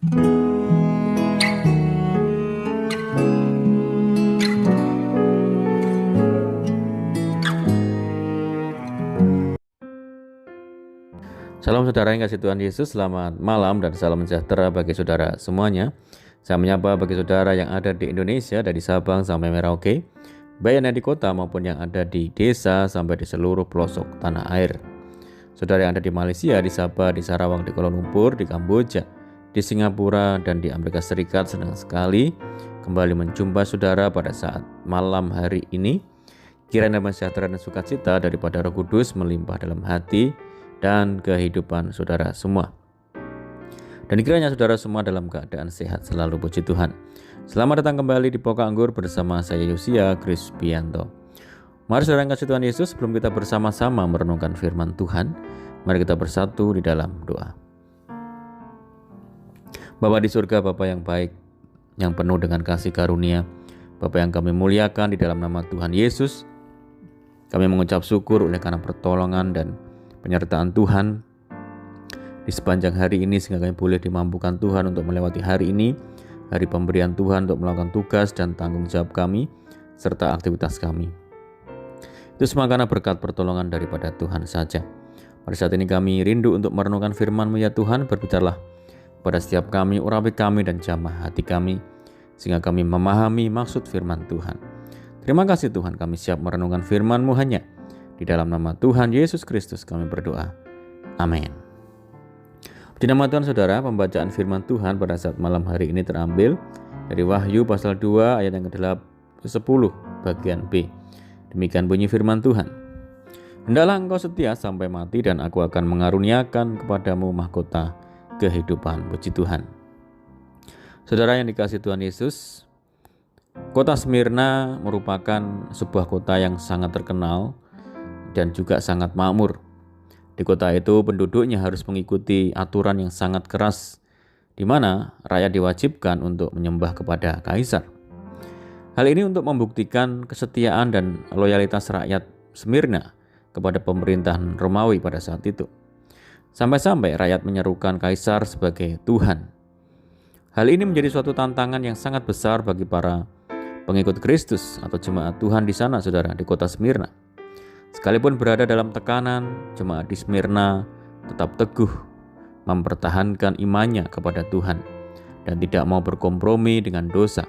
Salam saudara yang kasih Tuhan Yesus, selamat malam dan salam sejahtera bagi saudara semuanya. Saya menyapa bagi saudara yang ada di Indonesia dari Sabang sampai Merauke, baik yang ada di kota maupun yang ada di desa sampai di seluruh pelosok tanah air. Saudara yang ada di Malaysia, di Sabah, di Sarawak, di Kuala Lumpur, di Kamboja, di Singapura, dan di Amerika Serikat, senang sekali kembali menjumpa saudara pada saat malam hari ini. Kiranya damai sejahtera dan sukacita daripada Roh Kudus melimpah dalam hati dan kehidupan saudara semua. Dan kiranya saudara semua dalam keadaan sehat selalu, puji Tuhan. Selamat datang kembali di Pokok Anggur bersama saya Yosia Krispianto. Mari saudara yang kasih Tuhan Yesus, sebelum kita bersama-sama merenungkan firman Tuhan, mari kita bersatu di dalam doa. Bapa di surga, Bapa yang baik, yang penuh dengan kasih karunia, Bapa yang kami muliakan di dalam nama Tuhan Yesus, kami mengucap syukur oleh karena pertolongan dan penyertaan Tuhan di sepanjang hari ini, sehingga kami boleh dimampukan Tuhan untuk melewati hari ini, hari pemberian Tuhan untuk melakukan tugas dan tanggung jawab kami serta aktivitas kami. Itu semua karena berkat pertolongan daripada Tuhan saja. Pada saat ini kami rindu untuk merenungkan firman-Mu ya Tuhan. Berbicaralah pada setiap kami, urapi kami dan jamah hati kami, sehingga kami memahami maksud firman Tuhan. Terima kasih Tuhan, kami siap merenungkan firman-Mu hanya di dalam nama Tuhan Yesus Kristus kami berdoa. Amin. Di nama Tuhan saudara, pembacaan firman Tuhan pada saat malam hari ini terambil dari Wahyu pasal 2 ayat yang ke-10 bagian B. Demikian bunyi firman Tuhan. Hendaklah engkau setia sampai mati dan aku akan mengaruniakan kepadamu mahkota kehidupan. Puji Tuhan. Saudara yang dikasihi Tuhan Yesus, kota Smyrna merupakan sebuah kota yang sangat terkenal dan juga sangat makmur. Di kota itu penduduknya harus mengikuti aturan yang sangat keras, di mana rakyat diwajibkan untuk menyembah kepada kaisar. Hal ini untuk membuktikan kesetiaan dan loyalitas rakyat Smyrna kepada pemerintahan Romawi pada saat itu. Sampai-sampai rakyat menyerukan kaisar sebagai Tuhan. Hal ini menjadi suatu tantangan yang sangat besar bagi para pengikut Kristus atau jemaat Tuhan di sana, saudara, di kota Smyrna. Sekalipun berada dalam tekanan, jemaat di Smyrna tetap teguh mempertahankan imannya kepada Tuhan dan tidak mau berkompromi dengan dosa.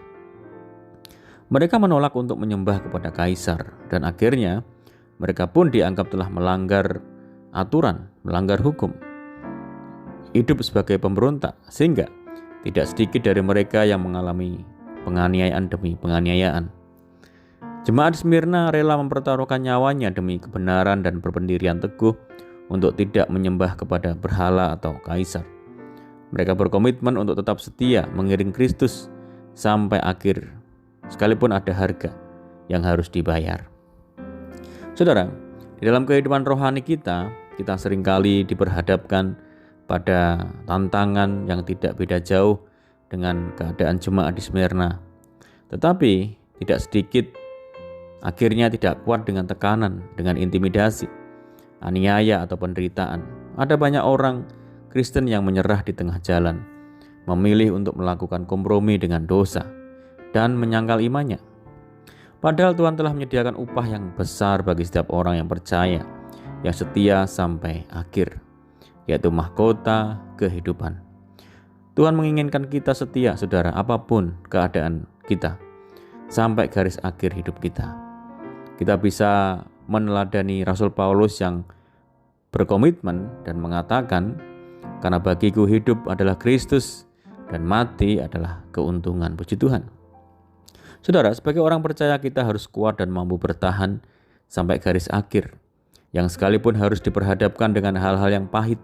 Mereka menolak untuk menyembah kepada kaisar dan akhirnya mereka pun dianggap telah melanggar aturan, melanggar hukum. Hidup sebagai pemberontak, sehingga tidak sedikit dari mereka yang mengalami penganiayaan demi penganiayaan. Jemaat Smyrna rela mempertaruhkan nyawanya demi kebenaran dan berpendirian teguh untuk tidak menyembah kepada berhala atau kaisar. Mereka berkomitmen untuk tetap setia mengiring Kristus sampai akhir, sekalipun ada harga yang harus dibayar. Saudara, di dalam kehidupan rohani kita seringkali diperhadapkan pada tantangan yang tidak beda jauh dengan keadaan jemaat di Smyrna. Tetapi tidak sedikit akhirnya tidak kuat dengan tekanan, dengan intimidasi, aniaya atau penderitaan. Ada banyak orang Kristen yang menyerah di tengah jalan, memilih untuk melakukan kompromi dengan dosa dan menyangkal imannya. Padahal Tuhan telah menyediakan upah yang besar bagi setiap orang yang percaya, yang setia sampai akhir, yaitu mahkota kehidupan. Tuhan menginginkan kita setia, saudara, apapun keadaan kita, sampai garis akhir hidup kita. Kita bisa meneladani Rasul Paulus yang berkomitmen dan mengatakan, karena bagiku hidup adalah Kristus dan mati adalah keuntungan. Puji Tuhan. Saudara, sebagai orang percaya kita harus kuat dan mampu bertahan sampai garis akhir, yang sekalipun harus diperhadapkan dengan hal-hal yang pahit,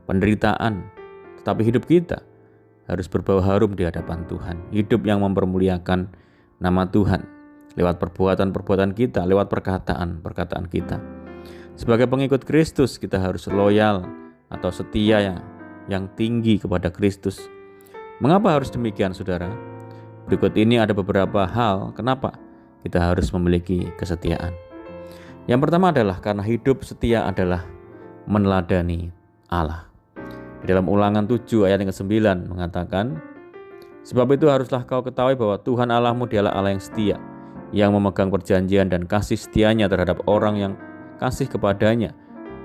penderitaan, tetapi hidup kita harus berbau harum di hadapan Tuhan. Hidup yang mempermuliakan nama Tuhan lewat perbuatan-perbuatan kita, lewat perkataan-perkataan kita. Sebagai pengikut Kristus, kita harus loyal atau setia yang tinggi kepada Kristus. Mengapa harus demikian, saudara? Berikut ini ada beberapa hal kenapa kita harus memiliki kesetiaan. Yang pertama adalah karena hidup setia adalah meneladani Allah. Di dalam Ulangan 7 ayat yang ke-9 mengatakan, sebab itu haruslah kau ketahui bahwa Tuhan Allahmu dialah Allah yang setia, yang memegang perjanjian dan kasih setianya terhadap orang yang kasih kepadanya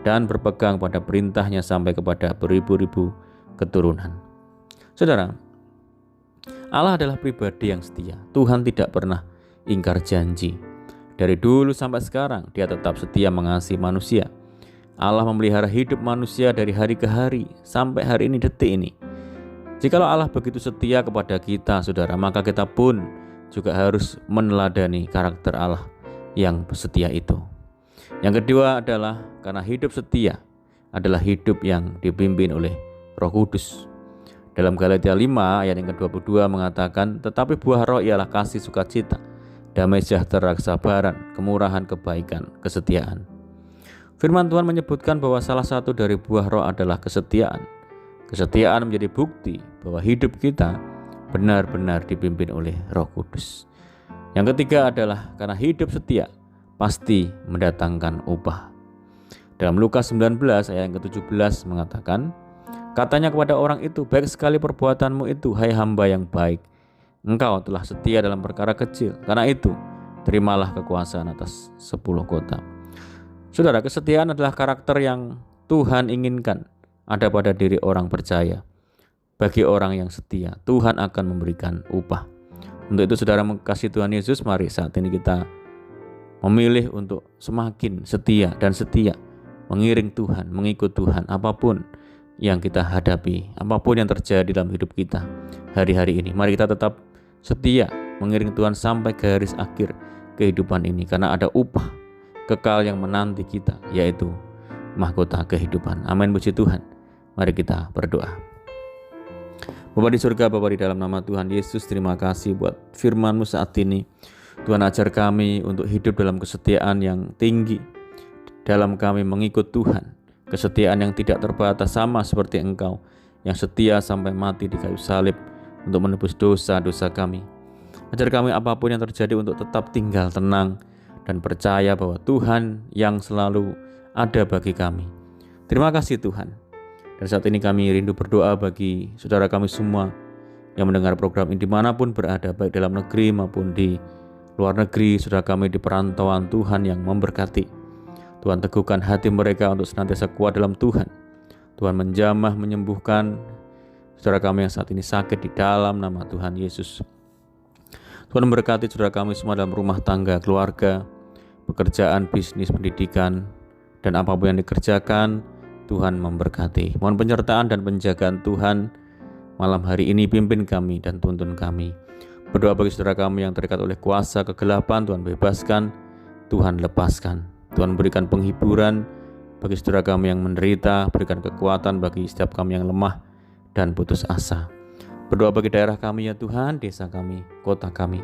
dan berpegang pada perintahnya sampai kepada beribu-ribu keturunan. Saudara, Allah adalah pribadi yang setia. Tuhan tidak pernah ingkar janji. Dari dulu sampai sekarang, Dia tetap setia mengasihi manusia. Allah memelihara hidup manusia dari hari ke hari sampai hari ini, detik ini. Jikalau Allah begitu setia kepada kita, saudara, maka kita pun juga harus meneladani karakter Allah yang setia itu. Yang kedua adalah karena hidup setia adalah hidup yang dipimpin oleh Roh Kudus. Dalam Galatia 5 ayat yang ke-22 mengatakan, tetapi buah roh ialah kasih, sukacita, damai sejahtera, kesabaran, kemurahan, kebaikan, kesetiaan. Firman Tuhan menyebutkan bahwa salah satu dari buah roh adalah kesetiaan. Kesetiaan menjadi bukti bahwa hidup kita benar-benar dipimpin oleh Roh Kudus. Yang ketiga adalah karena hidup setia pasti mendatangkan upah. Dalam Lukas 19 ayat yang ke-17 mengatakan, katanya kepada orang itu, baik sekali perbuatanmu itu, hai hamba yang baik. Engkau telah setia dalam perkara kecil, karena itu terimalah kekuasaan atas 10 kota. Saudara, kesetiaan adalah karakter yang Tuhan inginkan ada pada diri orang percaya. Bagi orang yang setia, Tuhan akan memberikan upah. Untuk itu saudara mengasihi Tuhan Yesus, mari saat ini kita memilih untuk semakin setia dan setia mengiring Tuhan, mengikut Tuhan apapun yang kita hadapi, apapun yang terjadi dalam hidup kita hari-hari ini. Mari kita tetap setia mengiring Tuhan sampai ke garis akhir kehidupan ini, karena ada upah kekal yang menanti kita, yaitu mahkota kehidupan. Amin, puji Tuhan. Mari kita berdoa. Bapa di surga, Bapa di dalam nama Tuhan Yesus, terima kasih buat firman-Mu saat ini. Tuhan, ajar kami untuk hidup dalam kesetiaan yang tinggi, dalam kami mengikut Tuhan, kesetiaan yang tidak terbatas sama seperti Engkau yang setia sampai mati di kayu salib untuk menebus dosa-dosa kami. Ajar kami apapun yang terjadi untuk tetap tinggal tenang dan percaya bahwa Tuhan yang selalu ada bagi kami. Terima kasih Tuhan. Dan saat ini kami rindu berdoa bagi saudara kami semua yang mendengar program ini dimanapun berada, baik dalam negeri maupun di luar negeri. Saudara kami di perantauan, Tuhan yang memberkati. Tuhan, teguhkan hati mereka untuk senantiasa kuat dalam Tuhan. Tuhan, menjamah, menyembuhkan saudara kami yang saat ini sakit di dalam nama Tuhan Yesus. Tuhan, memberkati saudara kami semua dalam rumah tangga, keluarga, pekerjaan, bisnis, pendidikan, dan apapun yang dikerjakan, Tuhan memberkati. Mohon penyertaan dan penjagaan Tuhan malam hari ini, pimpin kami dan tuntun kami. Berdoa bagi saudara kami yang terikat oleh kuasa kegelapan, Tuhan bebaskan, Tuhan lepaskan. Tuhan berikan penghiburan bagi saudara kami yang menderita, berikan kekuatan bagi setiap kami yang lemah dan putus asa. Berdoa bagi daerah kami ya Tuhan, desa kami, kota kami,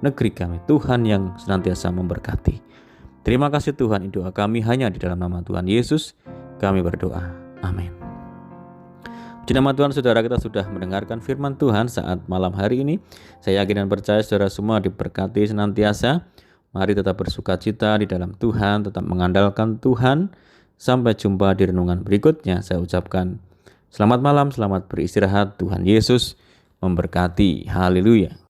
negeri kami, Tuhan yang senantiasa memberkati. Terima kasih Tuhan, doa kami hanya di dalam nama Tuhan Yesus kami berdoa. Amin. Puji nama Tuhan, saudara, kita sudah mendengarkan firman Tuhan saat malam hari ini. Saya yakin dan percaya saudara semua diberkati senantiasa. Mari tetap bersukacita di dalam Tuhan, tetap mengandalkan Tuhan. Sampai jumpa di renungan berikutnya. Saya ucapkan selamat malam, selamat beristirahat. Tuhan Yesus memberkati. Haleluya.